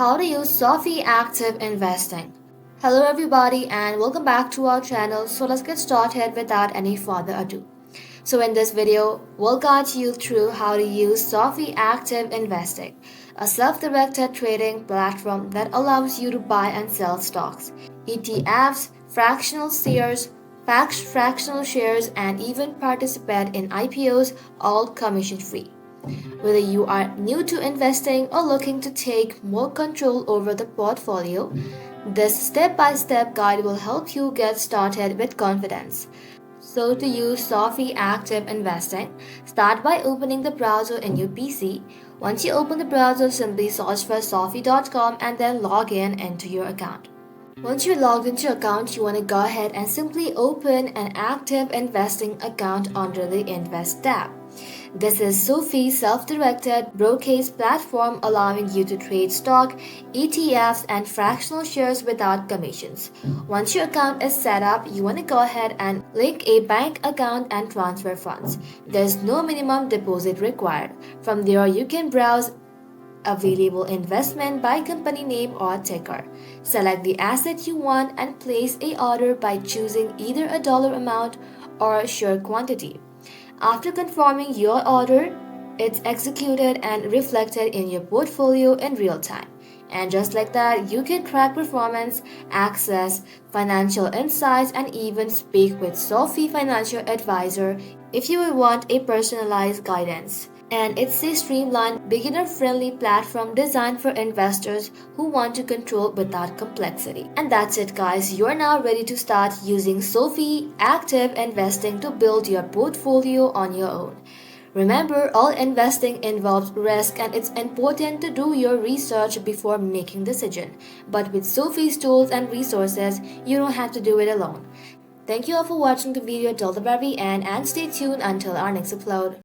how to use SoFi Active Investing. Hello everybody and welcome back to our channel. So let's get started without any further ado. So in this video, we'll guide you through how to use SoFi Active Investing, a self-directed trading platform that allows you to buy and sell stocks, ETFs, fractional shares, and even participate in IPOs, all commission-free. Whether you are new to investing or looking to take more control over the portfolio, this step-by-step guide will help you get started with confidence. So to use SoFi Active Investing, start by opening the browser in your PC. Once you open the browser, simply search for sofi.com and then log in into your account. Once you're logged into your account, you want to go ahead and simply open an active investing account under the Invest tab. This is SoFi's self-directed brokerage platform allowing you to trade stock, ETFs, and fractional shares without commissions. Once your account is set up, you want to go ahead and link a bank account and transfer funds. There's no minimum deposit required. From there, you can browse available investment by company name or ticker. Select the asset you want and place a order by choosing either a dollar amount or share quantity. After confirming your order, it's executed and reflected in your portfolio in real time. And just like that, you can track performance, access financial insights, and even speak with SoFi financial advisor if you want a personalized guidance. And it's a streamlined, beginner-friendly platform designed for investors who want to control without complexity. And that's it guys, you're now ready to start using SoFi Active Investing to build your portfolio on your own. Remember, all investing involves risk and it's important to do your research before making decision. But with SoFi's tools and resources, you don't have to do it alone. Thank you all for watching the video till the very end and stay tuned until our next upload.